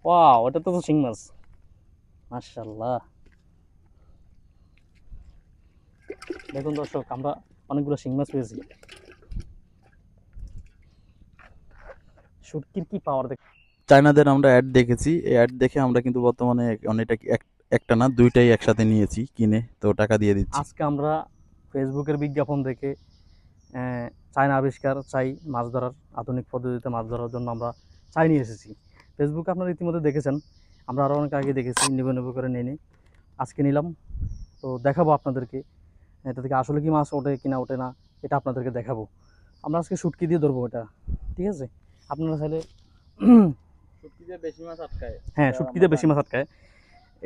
Wow, ওটা তো শিং মাছ। মাশাআল্লাহ। দেখুন দর্শক, আমরা অনেকগুলো শিং মাছ পেয়েছি। শুটকির কি পাওয়ার দেখ। চায়নাদের আমরা অ্যাড দেখেছি, এই অ্যাড দেখে আমরা কিন্তু বর্তমানে অনেকটা একটা না দুইটাই একসাথে নিয়েছি কিনে, তো টাকা দিয়ে দিচ্ছি। আজকে আমরা ফেসবুকের বিজ্ঞাপন দেখে চায়না আবিষ্কার চাই মাছ ধরার, আধুনিক পদ্ধতিতে মাছ ধরার জন্য আমরা চাই নিয়ে এসেছি। ফেসবুকে আপনারা ইতিমধ্যে দেখেছেন, আমরা আরও অনেক আগে দেখেছি, নেবে নেবে করে নিয়ে নিই। আজকে নিলাম, তো দেখাবো আপনাদেরকে এটা থেকে আসলে কি মাছ ওঠে কিনা ওঠে না, এটা আপনাদেরকে দেখাবো। আমরা আজকে শুটকি দিয়ে ধরবো এটা, ঠিক আছে? আপনারা চাইলে শুটকি দিয়ে বেশি মাছ আটকায়, হ্যাঁ, এটা শুটকি আমরা দিয়ে বেশি জানি। মাছ আটকায়।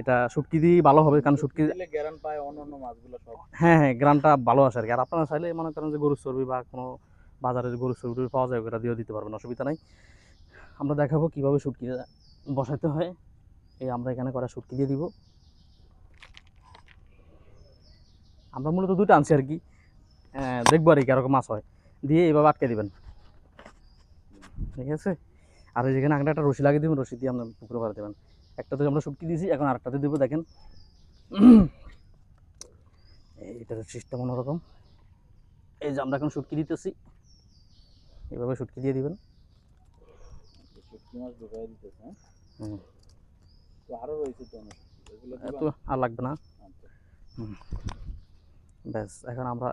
এটা শুটকি দিয়ে ভালো হবে, কারণ শুটকি শুটকি, দিলে গ্যারান পায় অন্য অন্য মাছগুলো সব। হ্যাঁ হ্যাঁ, গ্রানটা ভালো আসে আর কি। আর আপনারা চাইলে মনে করেন যে গরুর চর্বি বা কোনো বাজারে যে গরুর চর্বি পাওয়া যায় ওটা দিয়েও দিতে পারবেন, অসুবিধা নাই। আমরা দেখাবো কীভাবে শুটকি বসাতে হয়। এই আমরা এখানে করা শুটকি দিয়ে দিব। আমরা মূলত দুটো আনছি আর কি, দেখবো আর কি এরকম মাছ হয়, দিয়ে এইভাবে আটকে দিবেন, ঠিক আছে? আর এই যেখানে আগে একটা রশি লাগিয়ে দেবেন, রশি দিয়ে আমরা পুকুরে ভরে দেবেন। একটাতে আমরা শুটকি দিয়েছি, এখন আরেকটাতে দেবো, দেখেন। এইটার সিস্টেম অন্যরকম। এই যে আমরা এখন শুটকি দিতেছি, এইভাবে শুটকি দিয়ে দিবেন। শুটকি মাছ ঢুকাই দিতেছে, হ্যাঁ? হুম, তো আরো রয়েছে তো অনেক, এগুলো এত দিবেন? আর লাগবে না। আচ্ছা। হুম, ব্যাস এখন আমরা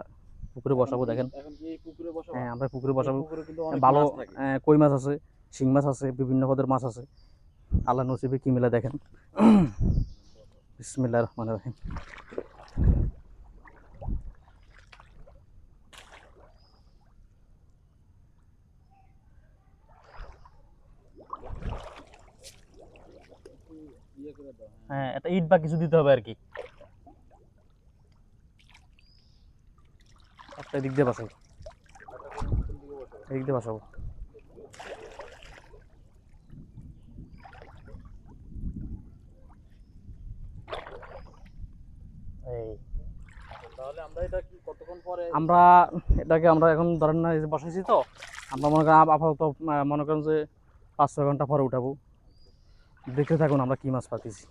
পুকুরে বসাবো, দেখেন। এখন কি এই পুকুরে বসাবা? হ্যাঁ, আমরা পুকুরে এই বসাবো। পুকুরে কিন্তু অনেক ভালো মাছ থাকে। কই মাছ আছে, শিং মাছ আছে, বিভিন্ন পদের মাছ আছে। আল্লাহ নসিবে কি মিলে দেখেন। বিসমিল্লাহির রহমানির রহিম। ইয়ে করে দাও, হ্যাঁ। হ্যাঁ, এটা ইট বা কিছু দিতে হবে আর কি। একটা দিক দিয়ে বসাবো, কোন দিকে বসাবো? এদিক দিয়ে বসাবো। এই তাহলে আমরা এটা কি কতক্ষণ পরে আমরা এটাকে আমরা এখন ধরেন না, এই যে বসাইছি তো, আমরা মনে করেন আপাতত মনে করেন যে 5-6 ঘন্টা পরে উঠাবো। দেখতে থাকুন আমরা কি মাছ পাতিছি।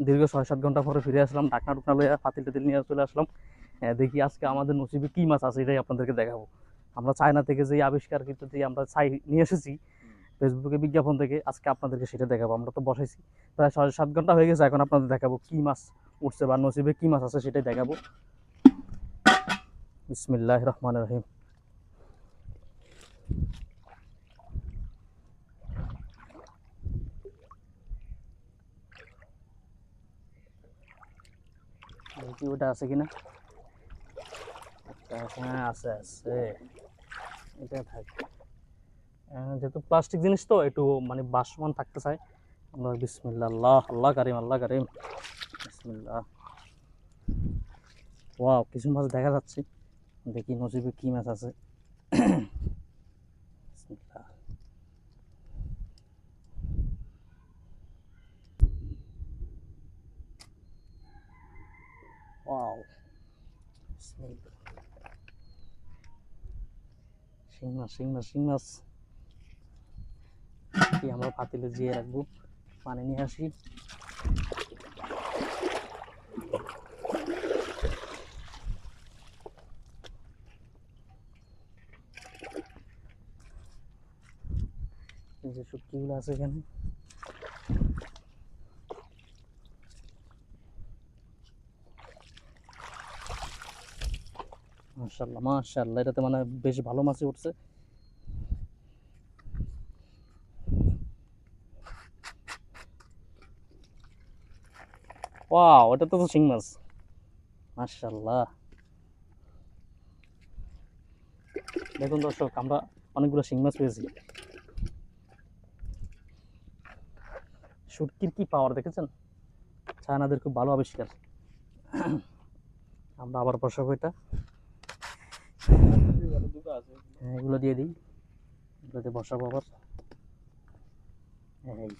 দীর্ঘ 6-7 ঘন্টা পরে ফিরে আসলাম, ঢাকনা টুকনা লইয়া পাতিল টাতিল নিয়ে চলে আসলাম। দেখি আজকে আমাদের নসিবে কী মাছ আছে, এটাই আপনাদেরকে দেখাবো। আমরা চায়না থেকে যে আবিষ্কার কিন্তু যে আমরা চাই নিয়ে এসেছি ফেসবুকে বিজ্ঞাপন থেকে, আজকে আপনাদেরকে সেটা দেখাবো। আমরা তো বসাইছি প্রায় 6-7 ঘন্টা হয়ে গেছে, এখন আপনাদের দেখাবো কী মাছ উঠছে বা নসিবে কী মাছ আছে সেটাই দেখাবো। বিসমিল্লাহির রহমানির রহিম। দেখি ওটা আছে কিনা। হ্যাঁ, আছে আছে, এটা থাকে। যেহেতু প্লাস্টিক জিনিস তো একটু মানে বাসমান থাকতে চাই। আমরা বিসমিল্লাহ, আল্লাহ আল্লাহ কারিম, আল্লাহ কারিম, বিসমিল্লাহ। ওয়াও, কিছু মাছ দেখা যাচ্ছে, দেখি নসিবে কি মাছ আছে। বিসমিল্লাহ। ওয়াও, বিসমিল্লাহ। শিং মাছ, শিং মাছ, শিং মাছ। কি আমরা পাতিলে জিয়ে রাখবো, পানি নিয়ে আসি। এই যে শুটকিগুলো আছে এখানে। মাশাআল্লাহ মাশাআল্লাহ, এটাতে মানে বেশ ভালো মাছই উঠছে। ওয়াও, এটা তো শিং মাছ। মাশাআল্লাহ। দেখুন দর্শক, আমরা অনেকগুলো শিং মাছ পেয়েছি। শুটকির কি পাওয়ার দেখেছেন? চায়নাদের খুব ভালো আবিষ্কার। আমরা আবার বসাবো এটা। দুটো আছে। হ্যাঁ, এগুলো দিয়ে দিই, এগুলোতে বসাবো আবার। এই